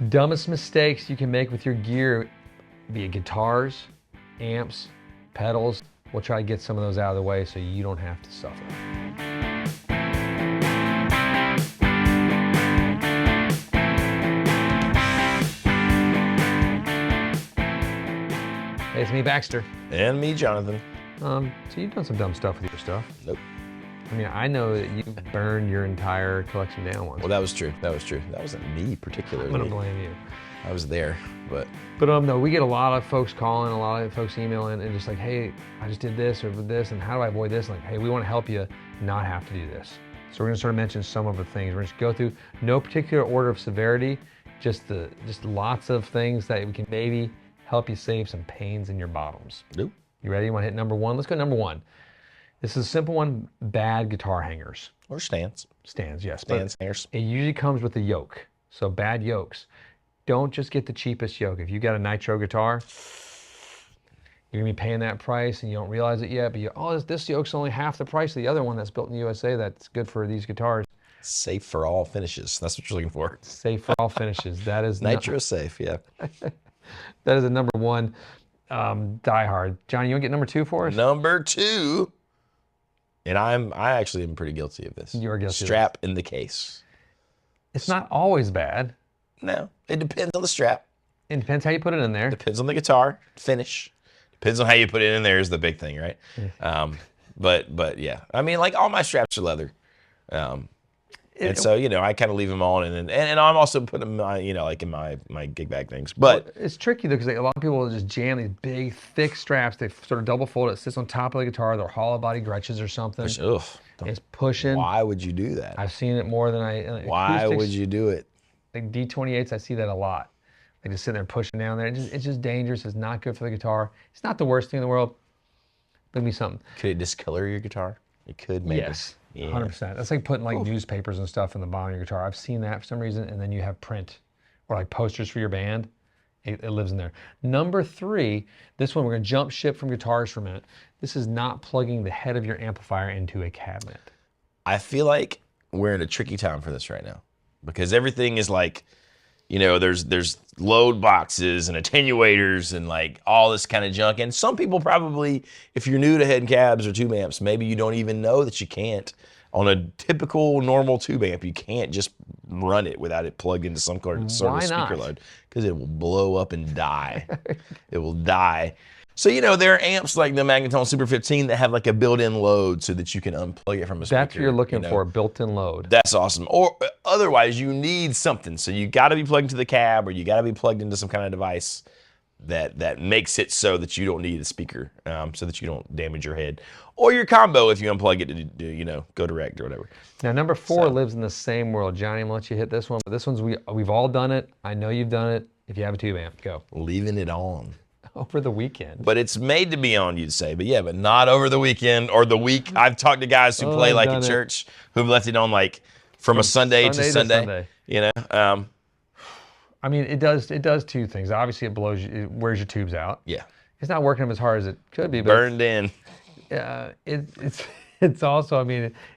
Dumbest mistakes you can make with your gear, be it guitars, amps, pedals. We'll try to get some of those out of the way so you don't have to suffer. Hey, it's me, Baxter. And me, Jonathan. So you've done some dumb stuff with your stuff. Nope. I mean, I know that you burned your entire collection down once. Well, that was true. That was true. That wasn't me particularly. I'm gonna blame you. I was there, but. But no, we get a lot of folks calling, a lot of folks emailing, and just like, hey, I just did this or this, and how do I avoid this? Like, hey, we want to help you not have to do this. So we're gonna sort of mention some of the things. We're just go through no particular order of severity, just lots of things that we can maybe help you save some pains in your bottoms. Nope. You ready? You want to hit number one? Let's go number one. This is a simple one, bad guitar hangers. Or stands. Stands, yes. Stands, hangers. It usually comes with a yoke, so bad yokes. Don't just get the cheapest yoke. If you got a nitro guitar, you're gonna be paying that price and you don't realize it yet, but this yoke's only half the price of the other one that's built in the USA that's good for these guitars. Safe for all finishes. That's what you're looking for. Safe for all finishes. That is nitro safe, yeah. That is a number one diehard. Johnny, you want to get number two for us? Number two. And I actually am pretty guilty of this. You're guilty. Strap in the case. It's not always bad. No, it depends on the strap. It depends how you put it in there. Depends on the guitar finish. Depends on how you put it in there is the big thing, right? Yeah. But yeah, I mean, like all my straps are leather. And so, I kind of leave them on, and I'm also putting them, like in my gig bag things. But well, it's tricky though, because a lot of people will just jam these big, thick straps. They sort of double fold it, sits on top of the guitar. They're hollow body Gretches or something. It's pushing. Why would you do that? I've seen it more than Why would you do it? Like D28s, I see that a lot. They just sit there pushing down there. It's just dangerous. It's not good for the guitar. It's not the worst thing in the world. But me something. Could it discolor your guitar? It could, maybe. Yes. 100%. That's like putting newspapers and stuff in the bottom of your guitar. I've seen that for some reason, and then you have print or like posters for your band. It lives in there. Number three, this one we're gonna jump ship from guitars for a minute. This is not plugging the head of your amplifier into a cabinet. I feel like we're in a tricky time for this right now because everything is like, there's load boxes and attenuators and like all this kind of junk. And some people probably, if you're new to head cabs or tube amps, maybe you don't even know that you can't. On a typical normal tube amp, you can't just run it without it plugged into some sort of speaker load because it will blow up and die. It will die. So, there are amps like the Magnetone Super 15 that have like a built-in load so that you can unplug it from a speaker. That's what you're looking for, a built-in load. That's awesome. Or otherwise, you need something. So you got to be plugged into the cab or you got to be plugged into some kind of device that makes it so that you don't need a speaker, so that you don't damage your head. Or your combo if you unplug it to go direct or whatever. Now, number four lives in the same world. Johnny, I'm going to let you hit this one. But this one's, we've all done it. I know you've done it. If you have a tube amp, go. Leaving it on. Over the weekend. But it's made to be on, you'd say. But not over the weekend or the week. I've talked to guys who play like in church who've left it on like from a Sunday to Sunday. I mean, it does two things. Obviously, it wears your tubes out. Yeah. It's not working as hard as it could be. But burned in. Yeah. It's also,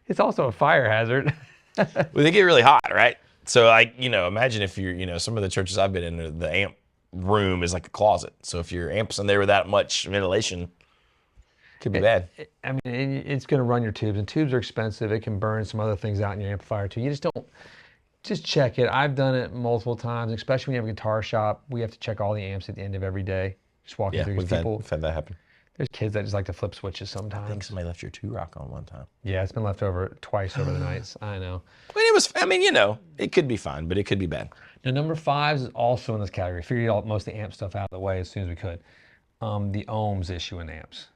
it's also a fire hazard. Well, they get really hot, right? So imagine if you're, some of the churches I've been in, the amp room is like a closet. So if your amp's in there with that much ventilation, it could be bad. It's going to run your tubes, and tubes are expensive. It can burn some other things out in your amplifier too. You just check it. I've done it multiple times, especially when you have a guitar shop. We have to check all the amps at the end of every day. Just walking through. We've had that happen. There's kids that just like to flip switches sometimes. I think somebody left your 2-rock on one time. Yeah, it's been left over twice over the nights. I know. It could be fine, but it could be bad. Now, number five is also in this category. Figured out most of the amp stuff out of the way as soon as we could. The ohms issue in amps.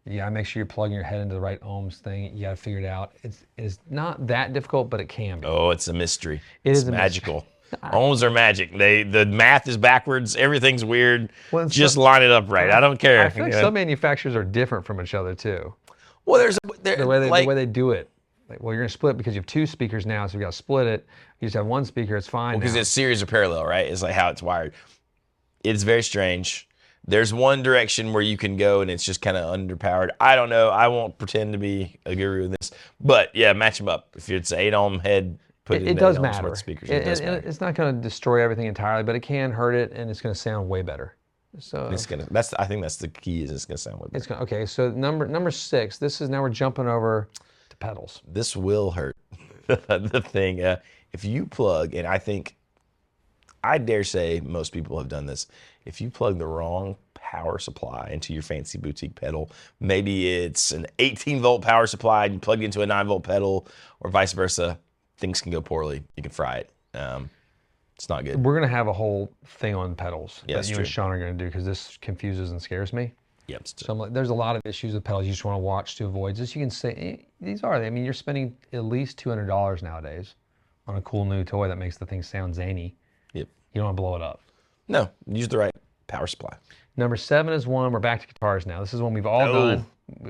You gotta make sure you're plugging your head into the right ohms thing. You gotta figure it out. It's not that difficult, but it can be. Oh, it's a mystery. It's magical. Ohms are magic. The math is backwards. Everything's weird. Just line it up right. I don't care. I feel like some manufacturers are different from each other too. Well, the way they do it. Like, well, you're gonna split because you have two speakers now, so you gotta split it. You just have one speaker, it's fine. Because it's series or parallel, right? It's like how it's wired. It's very strange. There's one direction where you can go and it's just kind of underpowered. I don't know. I won't pretend to be a guru in this. But yeah, match them up. If it's an 8 ohm head, put It does on matter. smart speakers. It does matter. It's not going to destroy everything entirely, but it can hurt it, and it's going to sound way better. So I think that's the key. Is it's gonna sound way better. okay. So number 6. This is now we're jumping over to pedals. This will hurt. The thing, if you plug, and I dare say most people have done this. If you plug the wrong power supply into your fancy boutique pedal, maybe it's an 18-volt power supply, and you plug it into a 9-volt pedal, or vice versa, things can go poorly. You can fry it. It's not good. We're going to have a whole thing on pedals that you true. and Sean are going to do because this confuses and scares me. Yep. So I'm like, there's a lot of issues with pedals you just want to watch to avoid. Just you can say, these are, I mean, you're spending at least $200 nowadays on a cool new toy that makes the thing sound zany. Yep. You don't want to blow it up. No, use the right power supply. Number 7 is one, we're back to guitars now. This is one we've all done.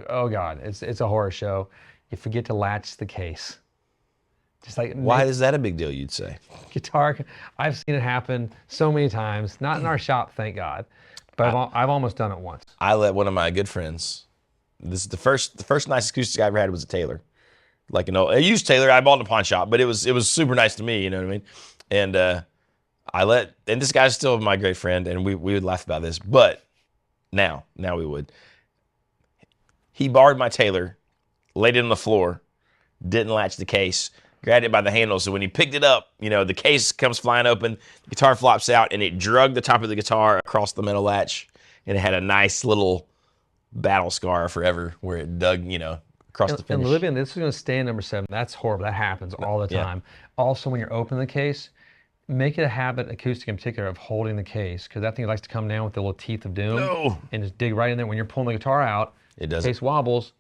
Oh God, it's a horror show. You forget to latch the case. Just like Why is that a big deal, you'd say? Guitar, I've seen it happen so many times. Not in our shop, thank God, but I've almost done it once. I let one of my good friends. This is the first nice acoustic I ever had was a Taylor, like a used Taylor. I bought in a pawn shop, but it was super nice to me. You know what I mean? And and this guy's still my great friend, and we would laugh about this, but now we would. He borrowed my Taylor, laid it on the floor, didn't latch the case. Grabbed it by the handle, so when he picked it up, the case comes flying open, the guitar flops out, and it drug the top of the guitar across the metal latch, and it had a nice little battle scar forever where it dug, across the finish. And Olivia, this is going to stay in number 7. That's horrible. That happens all the time. Yeah. Also, when you're opening the case, make it a habit, acoustic in particular, of holding the case, because that thing likes to come down with the little teeth of doom and just dig right in there. When you're pulling the guitar out, the case wobbles,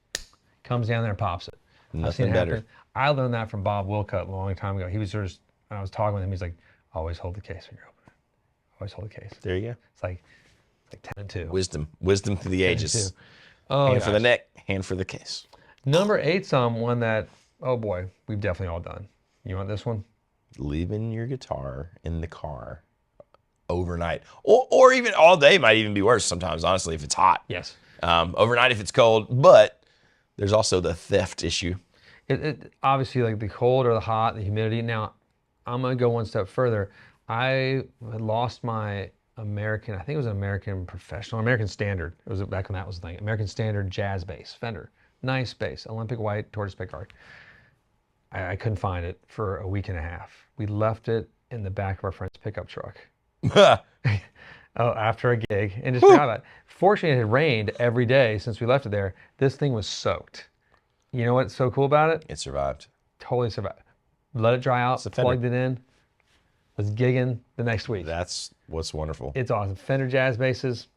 comes down there and pops it. Nothing better. I learned that from Bob Wilcutt a long time ago. He was when I was talking with him, he's like, always hold the case when you're opening it. Always hold the case. There you go. It's like 10 and 2. Wisdom through the ages. Hand for the neck, hand for the case. Number 8's one that, oh boy, we've definitely all done. You want this one? Leaving your guitar in the car overnight, or even all day might even be worse sometimes, honestly, if it's hot. Yes. Overnight if it's cold, but there's also the theft issue. It obviously, like the cold or the hot, the humidity. Now, I'm going to go one step further. I had lost my American, I think it was an American Professional, American Standard. It was back when that was the thing. American Standard jazz bass, Fender. Nice bass, Olympic white, tortoise pickguard. I couldn't find it for a week and a half. We left it in the back of our friend's pickup truck. After a gig, and just forgot about it. Fortunately, it had rained every day since we left it there. This thing was soaked. You know what's so cool about it? It survived. Totally survived. Let it dry out, plugged it in, was gigging the next week. That's what's wonderful. It's awesome. Fender jazz basses.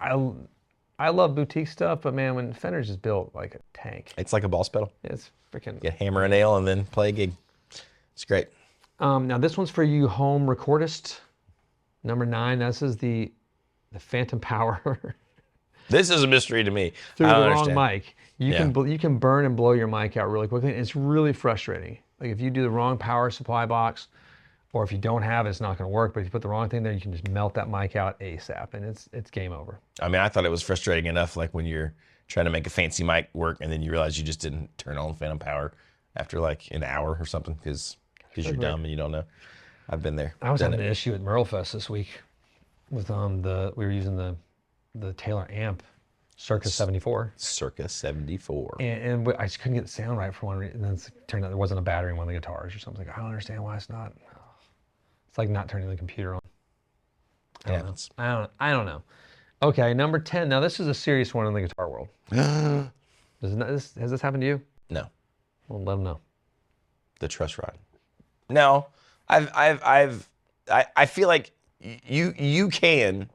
I love boutique stuff, but man, when Fender's just built like a tank. It's like a boss pedal. It's freaking... Get hammer a nail and then play a gig. It's great. Now this one's for you home recordists. Number 9, this is the Phantom Power. This is a mystery to me. Through the wrong mic. You can burn and blow your mic out really quickly, and it's really frustrating. Like if you do the wrong power supply box, or if you don't have it, it's not going to work. But if you put the wrong thing there, you can just melt that mic out ASAP, and it's game over. I mean, I thought it was frustrating enough, like when you're trying to make a fancy mic work, and then you realize you just didn't turn on Phantom Power after like an hour or something because you're dumb and you don't know. I've been there. I was having an issue at Merlefest this week with we were using the Taylor amp, Circa 74. Circa 74. And I just couldn't get the sound right for one reason. And then it turned out there wasn't a battery in one of the guitars or something. Like, I don't understand why it's not. It's like not turning the computer on. I don't know. Okay, number 10. Now this is a serious one in the guitar world. Has this happened to you? No. Well, let them know. The truss rod. No, I feel like you can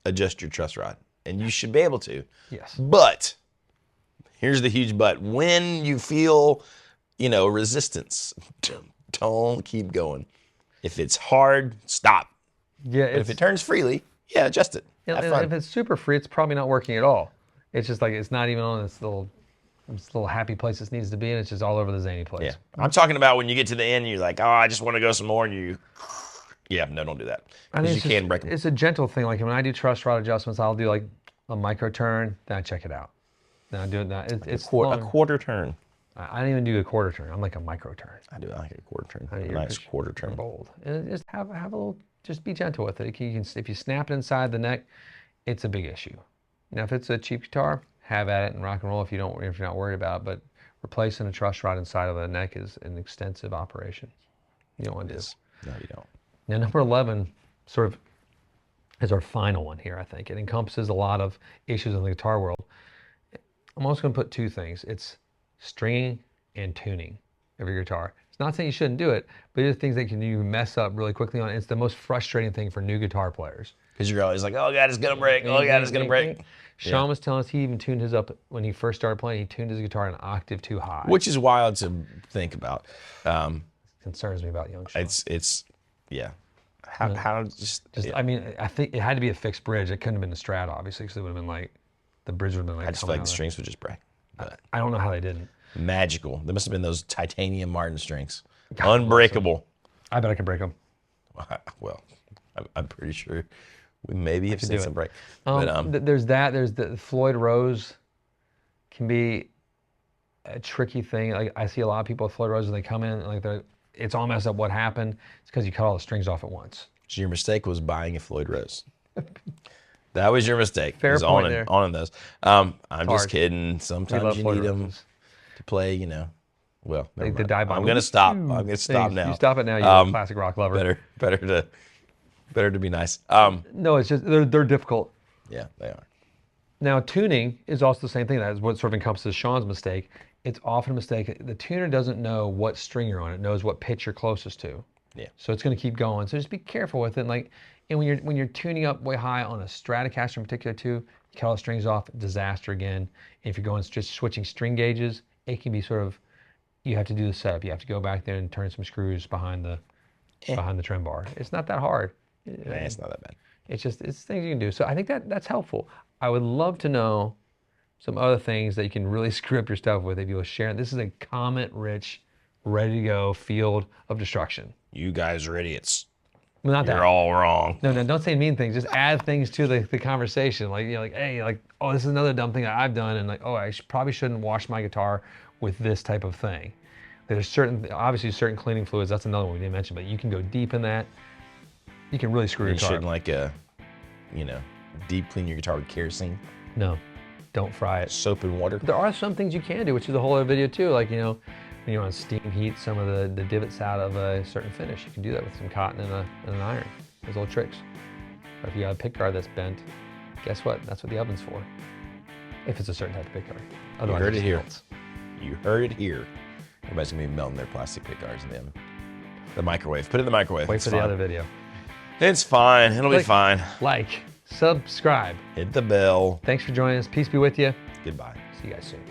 adjust your truss rod, and you should be able to. Yes. But here's the huge but: when you feel, resistance, don't keep going. If it's hard, stop. Yeah. But if it turns freely, adjust it. Have fun. If it's super free, it's probably not working at all. It's just like it's not even on this little happy place it needs to be, and it's just all over the zany place. Yeah. I'm talking about when you get to the end, and you're like, oh, I just want to go some more, and no, don't do that. Because you can break them. It's a gentle thing. Like when I do truss rod adjustments, I'll do like a micro turn, then I check it out. Then I do it. It's a quarter turn. I don't even do a quarter turn. I'm like a micro turn. I do like a quarter turn. I mean, A nice quarter You're turn. bold. And just have a little, just be gentle with it. You can, if you snap it inside the neck, it's a big issue. Now, if it's a cheap guitar, have at it and rock and roll if you're not worried about it. But replacing a truss rod inside of the neck is an extensive operation. You don't want to do. No, you don't. Now, number 11 sort of is our final one here, I think. It encompasses a lot of issues in the guitar world. I'm also going to put two things. It's stringing and tuning of your guitar. It's not saying you shouldn't do it, but it's things that you mess up really quickly on. It's the most frustrating thing for new guitar players. Because you're always like, oh God, it's gonna break. Oh God, it's gonna break. Sean was telling us he even tuned his up when he first started playing. He tuned his guitar an octave too high, Which is wild to think about. Concerns me about young Sean. It's yeah. How just yeah. I mean, I think it had to be a fixed bridge. It couldn't have been the Strat, obviously, because it would have been like the bridge would have been like. I just feel like the strings would just break. I don't know how they didn't. Magical. There must have been those titanium Martin strings. God, unbreakable. I bet I could break them. Well, I'm pretty sure we maybe have seen some break. There's that. There's the Floyd Rose can be a tricky thing. Like I see a lot of people with Floyd Rose and they come in and like it's all messed up. What happened? It's because you cut all the strings off at once. So your mistake was buying a Floyd Rose. That was your mistake. Fair point there. On those. I'm just kidding. Sometimes you need them to play, you know. Well, the dive bomb. I'm gonna stop. I'm gonna stop now. You stop it now. You're a classic rock lover. Better to be nice. No, it's just they're difficult. Yeah, they are. Now tuning is also the same thing. That's what sort of encompasses Sean's mistake. It's often a mistake. The tuner doesn't know what string you're on. It knows what pitch you're closest to. Yeah. So it's going to keep going. So just be careful with it. And when you're tuning up way high on a Stratocaster in particular too, you cut all the strings off, disaster again. And if you're going just switching string gauges, it can be sort of, you have to do the setup. You have to go back there and turn some screws behind the trem bar. It's not that hard. It's not that bad. It's things you can do. So I think that's helpful. I would love to know some other things that you can really screw up your stuff with if you will share. This is a comment-rich, ready-to-go field of destruction. You guys are idiots. Well, not You're that. all wrong. No, don't say mean things. Just add things to the conversation. Like, hey, oh, this is another dumb thing that I've done, and oh, I probably shouldn't wash my guitar with this type of thing. There's obviously certain cleaning fluids. That's another one we didn't mention, but you can go deep in that. You can really screw your guitar. You shouldn't deep clean your guitar with kerosene. No, don't fry it. Soap and water. There are some things you can do, which is a whole other video too. Like, when you want to steam heat some of the divots out of a certain finish, you can do that with some cotton and an iron. There's little tricks. Or if you got a pick guard that's bent, guess what? That's what the oven's for. If it's a certain type of pick guard. Otherwise, You heard it here. melts. You heard it here. Everybody's gonna be melting their plastic pick guards in the oven. The microwave. Put it in the microwave. Wait for the other video. It's fine. It'll be fine. Like, subscribe. Hit the bell. Thanks for joining us. Peace be with you. Goodbye. See you guys soon.